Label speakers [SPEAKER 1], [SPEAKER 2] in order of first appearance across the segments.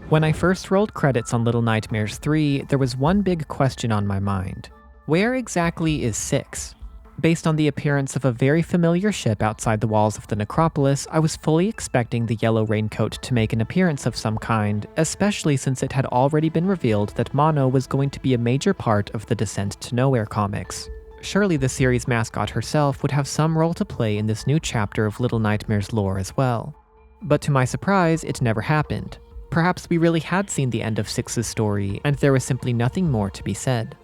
[SPEAKER 1] When I first rolled credits on Little Nightmares 3, there was one big question on my mind. Where exactly is 6? Based on the appearance of a very familiar ship outside the walls of the necropolis, I was fully expecting the yellow Raincoat to make an appearance of some kind, especially since it had already been revealed that Mono was going to be a major part of the Descent to Nowhere comics. Surely the series mascot herself would have some role to play in this new chapter of Little Nightmares lore as well. But to my surprise, it never happened. Perhaps we really had seen the end of 6's story, and there was simply nothing more to be said.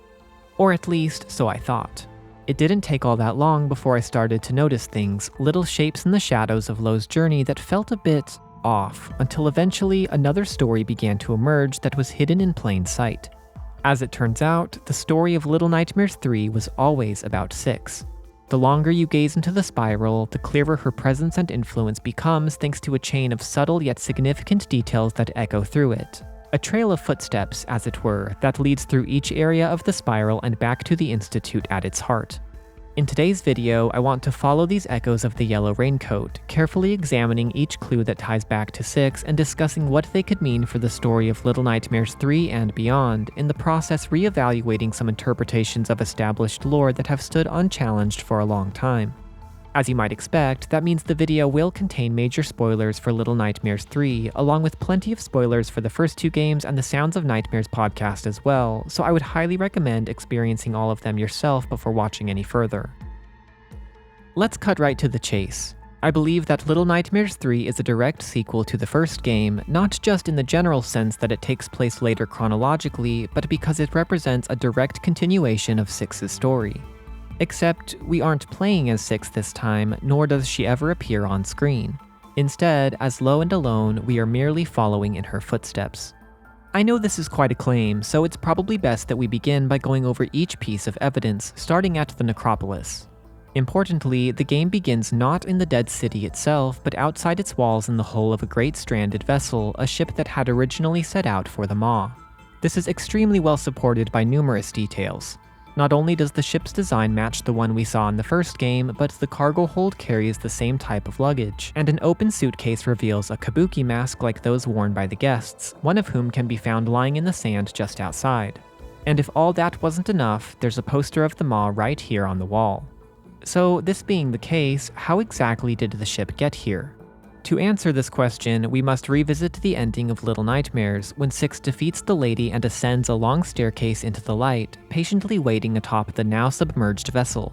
[SPEAKER 1] Or at least, so I thought. It didn't take all that long before I started to notice things, little shapes in the shadows of Lo's journey that felt a bit off, until eventually another story began to emerge that was hidden in plain sight. As it turns out, the story of Little Nightmares 3 was always about 6. The longer you gaze into the spiral, the clearer her presence and influence becomes thanks to a chain of subtle yet significant details that echo through it. A trail of footsteps, as it were, that leads through each area of the spiral and back to the Institute at its heart. In today's video, I want to follow these echoes of the yellow Raincoat, carefully examining each clue that ties back to 6 and discussing what they could mean for the story of Little Nightmares 3 and beyond, in the process re-evaluating some interpretations of established lore that have stood unchallenged for a long time. As you might expect, that means the video will contain major spoilers for Little Nightmares 3, along with plenty of spoilers for the first 2 games and the Sounds of Nightmares podcast as well, so I would highly recommend experiencing all of them yourself before watching any further. Let's cut right to the chase. I believe that Little Nightmares 3 is a direct sequel to the first game, not just in the general sense that it takes place later chronologically, but because it represents a direct continuation of 6's story. Except, we aren't playing as 6 this time, nor does she ever appear on screen. Instead, as Lo and alone, we are merely following in her footsteps. I know this is quite a claim, so it's probably best that we begin by going over each piece of evidence, starting at the necropolis. Importantly, the game begins not in the dead city itself, but outside its walls in the hull of a great stranded vessel, a ship that had originally set out for the Maw. This is extremely well supported by numerous details. Not only does the ship's design match the one we saw in the first game, but the cargo hold carries the same type of luggage, and an open suitcase reveals a kabuki mask like those worn by the guests, one of whom can be found lying in the sand just outside. And if all that wasn't enough, there's a poster of the Maw right here on the wall. So, this being the case, how exactly did the ship get here? To answer this question, we must revisit the ending of Little Nightmares, when 6 defeats the lady and ascends a long staircase into the light, patiently waiting atop the now submerged vessel.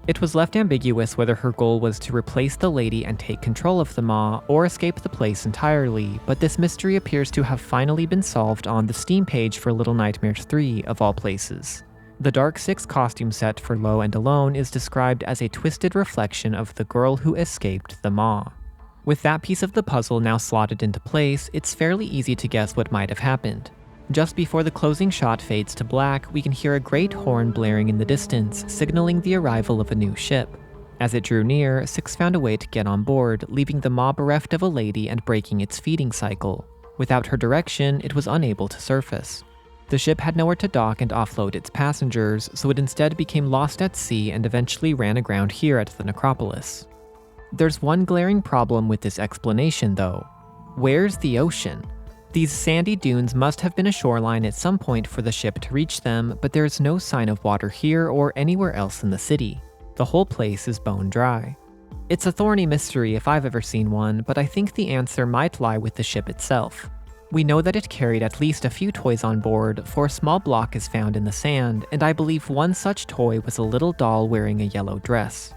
[SPEAKER 1] It was left ambiguous whether her goal was to replace the lady and take control of the Maw, or escape the place entirely, but this mystery appears to have finally been solved on the Steam page for Little Nightmares 3, of all places. The Dark 6 costume set for Lo and Alone is described as a twisted reflection of the girl who escaped the Maw. With that piece of the puzzle now slotted into place, it's fairly easy to guess what might have happened. Just before the closing shot fades to black, we can hear a great horn blaring in the distance, signaling the arrival of a new ship. As it drew near, 6 found a way to get on board, leaving the Maw bereft of a lady and breaking its feeding cycle. Without her direction, it was unable to surface. The ship had nowhere to dock and offload its passengers, so it instead became lost at sea and eventually ran aground here at the necropolis. There's one glaring problem with this explanation, though. Where's the ocean? These sandy dunes must have been a shoreline at some point for the ship to reach them, but there's no sign of water here or anywhere else in the city. The whole place is bone dry. It's a thorny mystery if I've ever seen one, but I think the answer might lie with the ship itself. We know that it carried at least a few toys on board, for a small block is found in the sand, and I believe one such toy was a little doll wearing a yellow dress.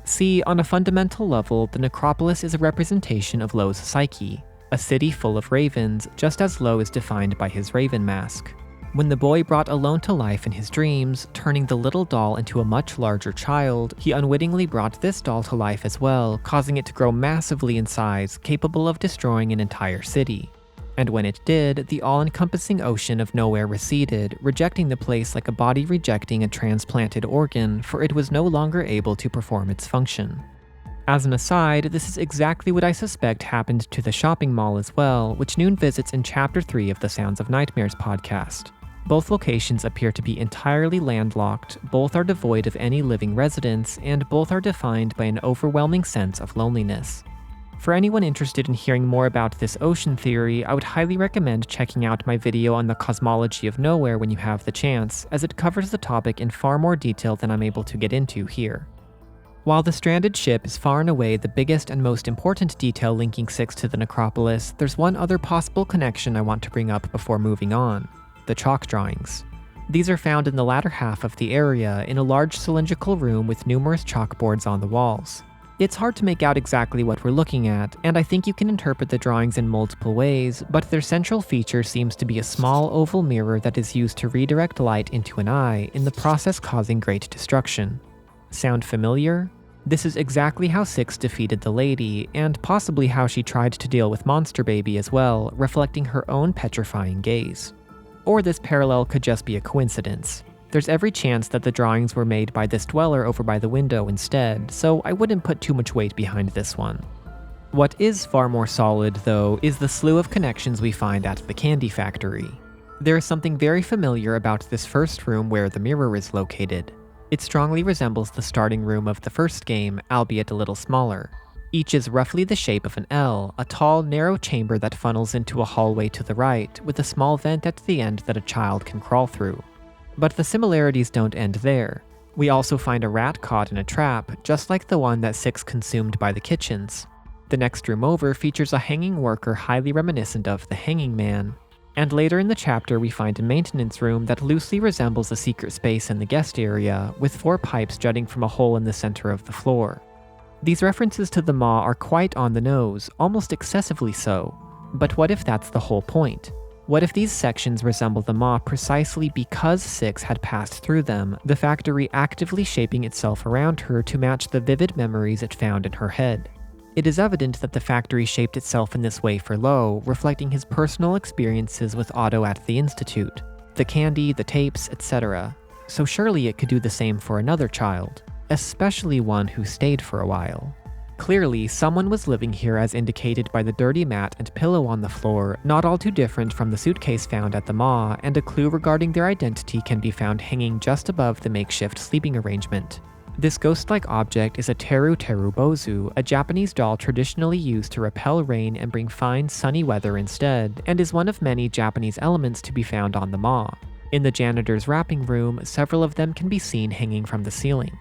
[SPEAKER 1] See, on a fundamental level, the necropolis is a representation of Lo's psyche, a city full of ravens, just as Lo is defined by his raven mask. When the boy brought Alone to life in his dreams, turning the little doll into a much larger child, he unwittingly brought this doll to life as well, causing it to grow massively in size, capable of destroying an entire city. And when it did, the all-encompassing ocean of nowhere receded, rejecting the place like a body rejecting a transplanted organ, for it was no longer able to perform its function. As an aside, this is exactly what I suspect happened to the shopping mall as well, which Noon visits in Chapter 3 of the Sounds of Nightmares podcast. Both locations appear to be entirely landlocked, both are devoid of any living residents, and both are defined by an overwhelming sense of loneliness. For anyone interested in hearing more about this ocean theory, I would highly recommend checking out my video on the cosmology of nowhere when you have the chance, as it covers the topic in far more detail than I'm able to get into here. While the stranded ship is far and away the biggest and most important detail linking Six to the necropolis, there's one other possible connection I want to bring up before moving on: the chalk drawings. These are found in the latter half of the area in a large cylindrical room with numerous chalkboards on the walls. It's hard to make out exactly what we're looking at, and I think you can interpret the drawings in multiple ways, but their central feature seems to be a small oval mirror that is used to redirect light into an eye, in the process causing great destruction. Sound familiar? This is exactly how Six defeated the lady, and possibly how she tried to deal with Monster Baby as well, reflecting her own petrifying gaze. Or this parallel could just be a coincidence. There's every chance that the drawings were made by this dweller over by the window instead, so I wouldn't put too much weight behind this one. What is far more solid, though, is the slew of connections we find at the candy factory. There is something very familiar about this first room where the mirror is located. It strongly resembles the starting room of the first game, albeit a little smaller. Each is roughly the shape of an L, a tall, narrow chamber that funnels into a hallway to the right, with a small vent at the end that a child can crawl through. But the similarities don't end there. We also find a rat caught in a trap, just like the one that Six consumed by the kitchens. The next room over features a hanging worker highly reminiscent of the Hanging Man. And later in the chapter we find a maintenance room that loosely resembles a secret space in the guest area, with 4 pipes jutting from a hole in the center of the floor. These references to the maw are quite on the nose, almost excessively so. But what if that's the whole point? What if these sections resemble the maw precisely because Six had passed through them, the factory actively shaping itself around her to match the vivid memories it found in her head? It is evident that the factory shaped itself in this way for Lo, reflecting his personal experiences with Otto at the Institute, the candy, the tapes, etc. So surely it could do the same for another child, especially one who stayed for a while. Clearly, someone was living here as indicated by the dirty mat and pillow on the floor, not all too different from the suitcase found at the maw, and a clue regarding their identity can be found hanging just above the makeshift sleeping arrangement. This ghost-like object is a Teru Bozu, a Japanese doll traditionally used to repel rain and bring fine, sunny weather instead, and is one of many Japanese elements to be found on the maw. In the janitor's wrapping room, several of them can be seen hanging from the ceiling.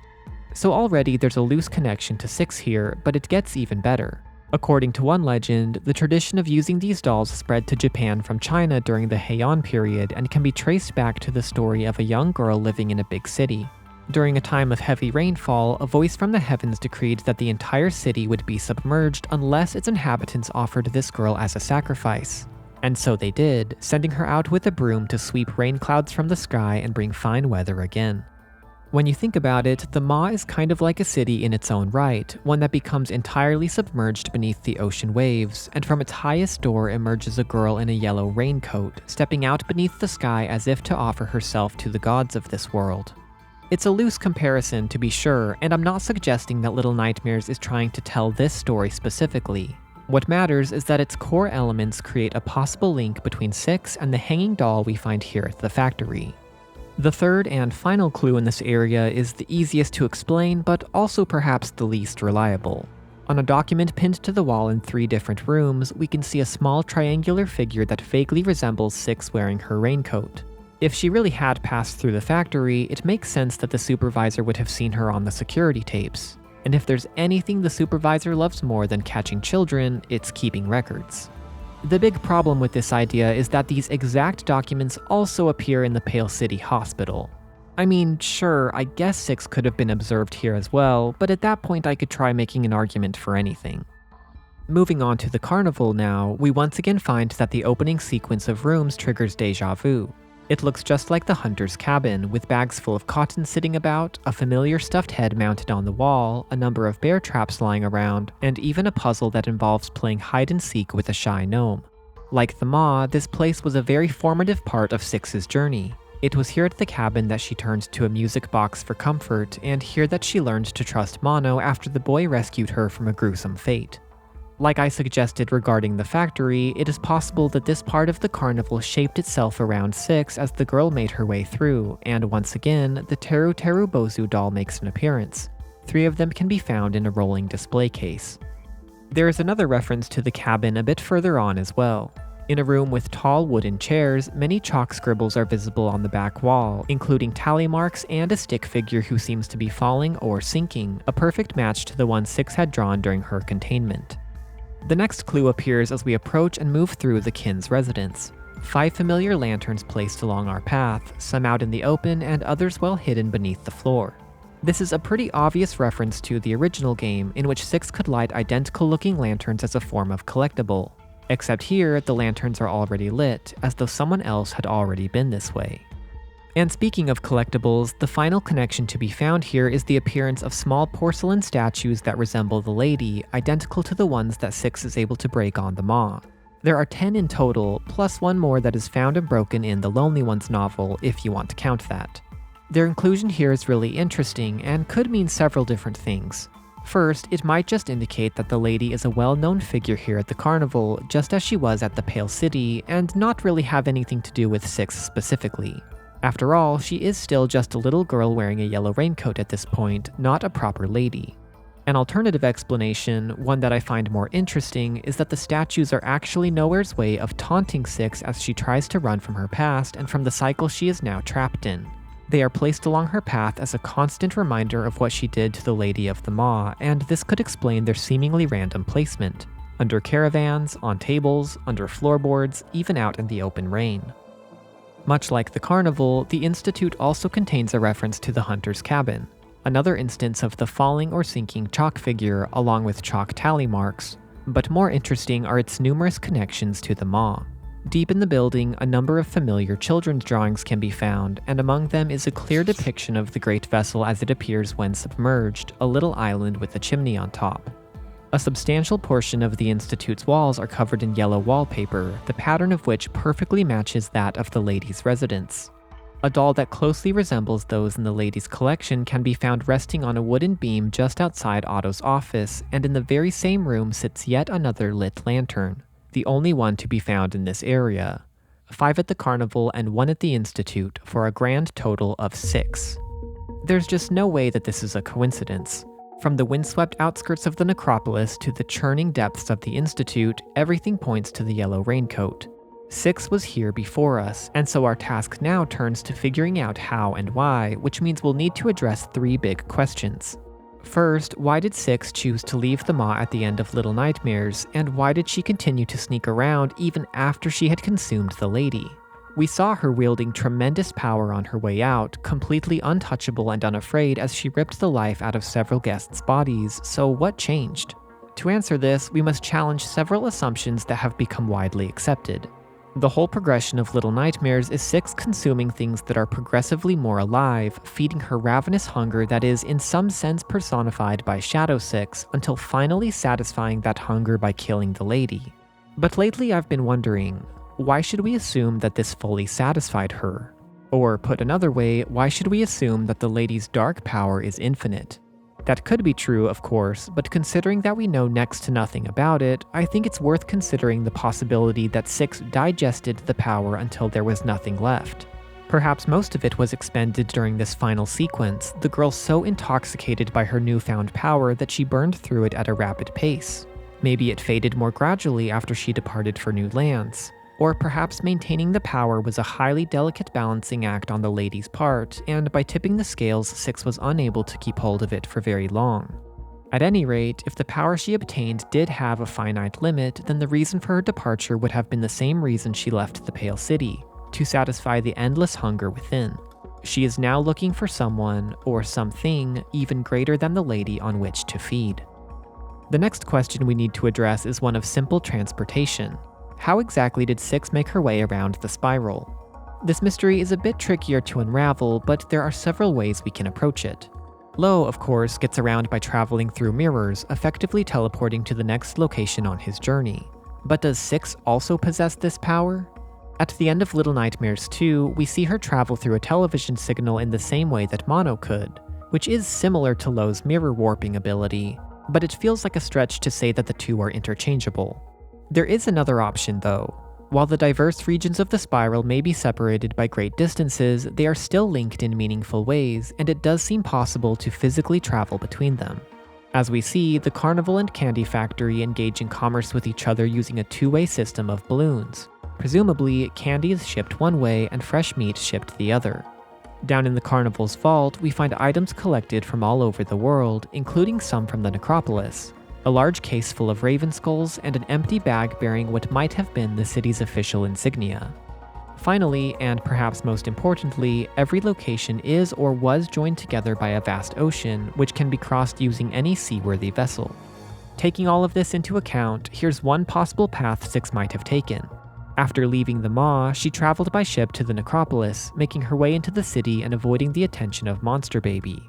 [SPEAKER 1] So already there's a loose connection to Six here, but it gets even better. According to one legend, the tradition of using these dolls spread to Japan from China during the Heian period and can be traced back to the story of a young girl living in a big city. During a time of heavy rainfall, a voice from the heavens decreed that the entire city would be submerged unless its inhabitants offered this girl as a sacrifice. And so they did, sending her out with a broom to sweep rain clouds from the sky and bring fine weather again. When you think about it, the maw is kind of like a city in its own right, one that becomes entirely submerged beneath the ocean waves, and from its highest door emerges a girl in a yellow raincoat, stepping out beneath the sky as if to offer herself to the gods of this world. It's a loose comparison, to be sure, and I'm not suggesting that Little Nightmares is trying to tell this story specifically. What matters is that its core elements create a possible link between Six and the hanging doll we find here at the factory. The third and final clue in this area is the easiest to explain, but also perhaps the least reliable. On a document pinned to the wall in 3 different rooms, we can see a small triangular figure that vaguely resembles Six wearing her raincoat. If she really had passed through the factory, it makes sense that the supervisor would have seen her on the security tapes. And if there's anything the supervisor loves more than catching children, it's keeping records. The big problem with this idea is that these exact documents also appear in the Pale City Hospital. I mean, sure, I guess Six could have been observed here as well, but at that point I could try making an argument for anything. Moving on to the carnival now, we once again find that the opening sequence of rooms triggers deja vu. It looks just like the hunter's cabin, with bags full of cotton sitting about, a familiar stuffed head mounted on the wall, a number of bear traps lying around, and even a puzzle that involves playing hide-and-seek with a shy gnome. Like the maw, this place was a very formative part of Six's journey. It was here at the cabin that she turned to a music box for comfort, and here that she learned to trust Mono after the boy rescued her from a gruesome fate. Like I suggested regarding the factory, it is possible that this part of the carnival shaped itself around Six as the girl made her way through, and once again, the Teru Bozu doll makes an appearance. 3 of them can be found in a rolling display case. There is another reference to the cabin a bit further on as well. In a room with tall wooden chairs, many chalk scribbles are visible on the back wall, including tally marks and a stick figure who seems to be falling or sinking, a perfect match to the one Six had drawn during her containment. The next clue appears as we approach and move through the kin's residence. 5 familiar lanterns placed along our path, some out in the open and others well hidden beneath the floor. This is a pretty obvious reference to the original game, in which Six could light identical-looking lanterns as a form of collectible. Except here, the lanterns are already lit, as though someone else had already been this way. And speaking of collectibles, the final connection to be found here is the appearance of small porcelain statues that resemble the lady, identical to the ones that Six is able to break on the maw. There are 10 in total, plus one more that is found and broken in the Lonely Ones novel, if you want to count that. Their inclusion here is really interesting and could mean several different things. First, it might just indicate that the lady is a well-known figure here at the carnival, just as she was at the Pale City, and not really have anything to do with Six specifically. After all, she is still just a little girl wearing a yellow raincoat at this point, not a proper lady. An alternative explanation, one that I find more interesting, is that the statues are actually Nowhere's way of taunting Six as she tries to run from her past and from the cycle she is now trapped in. They are placed along her path as a constant reminder of what she did to the Lady of the Maw, and this could explain their seemingly random placement. Under caravans, on tables, under floorboards, even out in the open rain. Much like the carnival, the Institute also contains a reference to the hunter's cabin, another instance of the falling or sinking chalk figure along with chalk tally marks, but more interesting are its numerous connections to the Maw. Deep in the building, a number of familiar children's drawings can be found, and among them is a clear depiction of the great vessel as it appears when submerged, a little island with a chimney on top. A substantial portion of the Institute's walls are covered in yellow wallpaper, the pattern of which perfectly matches that of the lady's residence. A doll that closely resembles those in the lady's collection can be found resting on a wooden beam just outside Otto's office, and in the very same room sits yet another lit lantern, the only one to be found in this area. 5 at the carnival and 1 at the Institute, for a grand total of 6. There's just no way that this is a coincidence. From the windswept outskirts of the necropolis to the churning depths of the Institute, everything points to the yellow raincoat. 6 was here before us, and so our task now turns to figuring out how and why, which means we'll need to address 3 big questions. First, why did 6 choose to leave the Maw at the end of Little Nightmares, and why did she continue to sneak around even after she had consumed the lady? We saw her wielding tremendous power on her way out, completely untouchable and unafraid as she ripped the life out of several guests' bodies, so what changed? To answer this, we must challenge several assumptions that have become widely accepted. The whole progression of Little Nightmares is 6 consuming things that are progressively more alive, feeding her ravenous hunger that is in some sense personified by Shadow 6, until finally satisfying that hunger by killing the lady. But lately I've been wondering, why should we assume that this fully satisfied her? Or put another way, why should we assume that the lady's dark power is infinite? That could be true, of course, but considering that we know next to nothing about it, I think it's worth considering the possibility that 6 digested the power until there was nothing left. Perhaps most of it was expended during this final sequence, the girl so intoxicated by her newfound power that she burned through it at a rapid pace. Maybe it faded more gradually after she departed for new lands. Or perhaps maintaining the power was a highly delicate balancing act on the lady's part, and by tipping the scales, 6 was unable to keep hold of it for very long. At any rate, if the power she obtained did have a finite limit, then the reason for her departure would have been the same reason she left the Pale City, to satisfy the endless hunger within. She is now looking for someone, or something, even greater than the lady on which to feed. The next question we need to address is one of simple transportation. How exactly did 6 make her way around the spiral? This mystery is a bit trickier to unravel, but there are several ways we can approach it. Lo, of course, gets around by traveling through mirrors, effectively teleporting to the next location on his journey. But does 6 also possess this power? At the end of Little Nightmares 2, we see her travel through a television signal in the same way that Mono could, which is similar to Lo's mirror warping ability, but it feels like a stretch to say that the two are interchangeable. There is another option though. While the diverse regions of the spiral may be separated by great distances, they are still linked in meaningful ways, and it does seem possible to physically travel between them. As we see, the carnival and candy factory engage in commerce with each other using a two-way system of balloons. Presumably, candy is shipped one way and fresh meat shipped the other. Down in the carnival's vault, we find items collected from all over the world, including some from the necropolis. A large case full of raven skulls and an empty bag bearing what might have been the city's official insignia. Finally, and perhaps most importantly, every location is or was joined together by a vast ocean, which can be crossed using any seaworthy vessel. Taking all of this into account, here's one possible path Six might have taken. After leaving the Maw, she traveled by ship to the necropolis, making her way into the city and avoiding the attention of Monster Baby.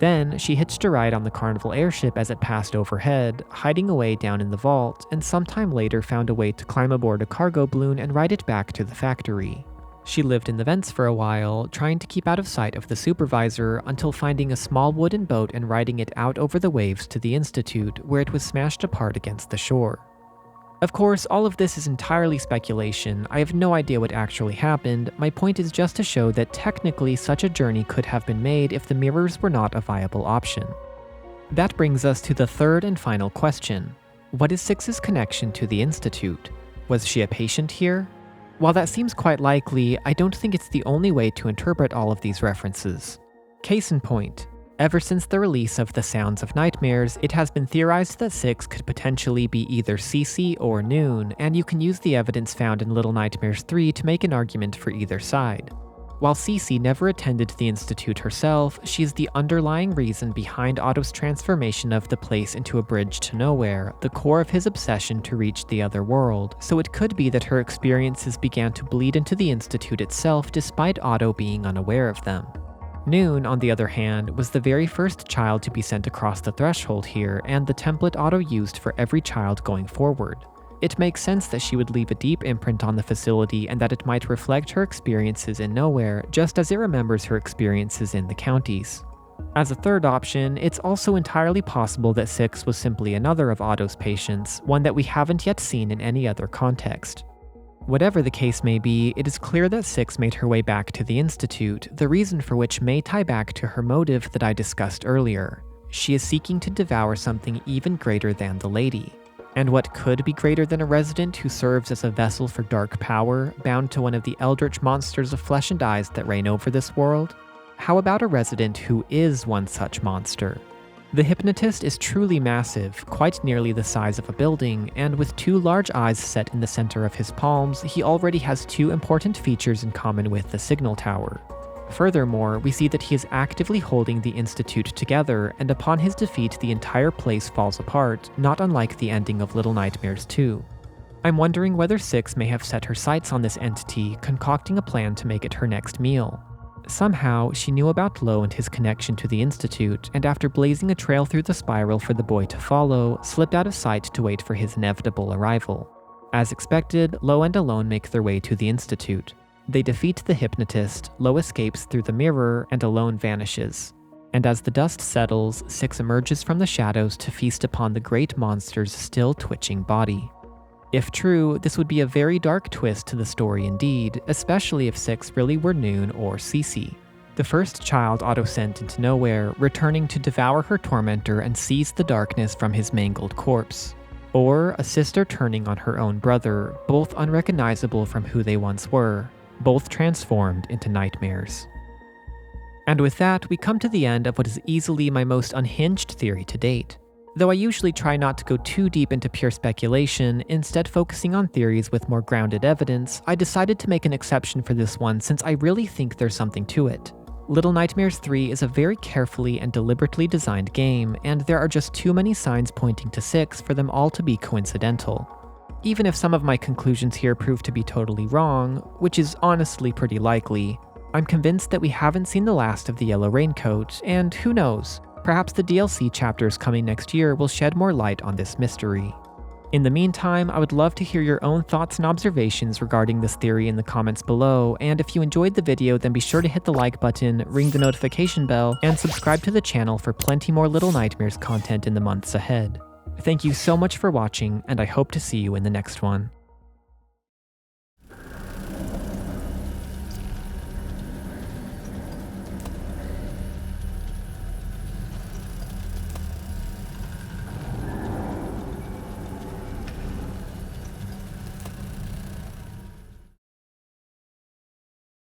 [SPEAKER 1] Then, she hitched a ride on the carnival airship as it passed overhead, hiding away down in the vault, and sometime later found a way to climb aboard a cargo balloon and ride it back to the factory. She lived in the vents for a while, trying to keep out of sight of the supervisor until finding a small wooden boat and riding it out over the waves to the Institute, where it was smashed apart against the shore. Of course, all of this is entirely speculation. I have no idea what actually happened. My point is just to show that technically such a journey could have been made if the mirrors were not a viable option. That brings us to the third and final question. What is Six's connection to the Institute? Was she a patient here? While that seems quite likely, I don't think it's the only way to interpret all of these references. Case in point. Ever since the release of The Sounds of Nightmares, it has been theorized that Six could potentially be either Cece or Noon, and you can use the evidence found in Little Nightmares 3 to make an argument for either side. While Cece never attended the Institute herself, she is the underlying reason behind Otto's transformation of the place into a bridge to nowhere, the core of his obsession to reach the other world, so it could be that her experiences began to bleed into the Institute itself despite Otto being unaware of them. Noon, on the other hand, was the very first child to be sent across the threshold here, and the template Otto used for every child going forward. It makes sense that she would leave a deep imprint on the facility and that it might reflect her experiences in Nowhere, just as it remembers her experiences in the counties. As a third option, it's also entirely possible that Six was simply another of Otto's patients, one that we haven't yet seen in any other context. Whatever the case may be, it is clear that Six made her way back to the Institute, the reason for which may tie back to her motive that I discussed earlier. She is seeking to devour something even greater than the Lady. And what could be greater than a resident who serves as a vessel for dark power, bound to one of the eldritch monsters of flesh and eyes that reign over this world? How about a resident who is one such monster? The hypnotist is truly massive, quite nearly the size of a building, and with two large eyes set in the center of his palms, he already has two important features in common with the signal tower. Furthermore, we see that he is actively holding the Institute together, and upon his defeat the entire place falls apart, not unlike the ending of Little Nightmares 2. I'm wondering whether Six may have set her sights on this entity, concocting a plan to make it her next meal. Somehow, she knew about Lo and his connection to the Institute, and after blazing a trail through the spiral for the boy to follow, slipped out of sight to wait for his inevitable arrival. As expected, Lo and Alone make their way to the Institute. They defeat the hypnotist, Lo escapes through the mirror, and Alone vanishes. And as the dust settles, Six emerges from the shadows to feast upon the great monster's still twitching body. If true, this would be a very dark twist to the story indeed, especially if Six really were Noon or Cece, the first child Otto sent into Nowhere, returning to devour her tormentor and seize the darkness from his mangled corpse. Or a sister turning on her own brother, both unrecognizable from who they once were, both transformed into nightmares. And with that, we come to the end of what is easily my most unhinged theory to date. Though I usually try not to go too deep into pure speculation, instead focusing on theories with more grounded evidence, I decided to make an exception for this one since I really think there's something to it. Little Nightmares 3 is a very carefully and deliberately designed game, and there are just too many signs pointing to Six for them all to be coincidental. Even if some of my conclusions here prove to be totally wrong, which is honestly pretty likely, I'm convinced that we haven't seen the last of the Yellow Raincoat, and who knows, perhaps the DLC chapters coming next year will shed more light on this mystery. In the meantime, I would love to hear your own thoughts and observations regarding this theory in the comments below, and if you enjoyed the video then be sure to hit the like button, ring the notification bell, and subscribe to the channel for plenty more Little Nightmares content in the months ahead. Thank you so much for watching, and I hope to see you in the next one.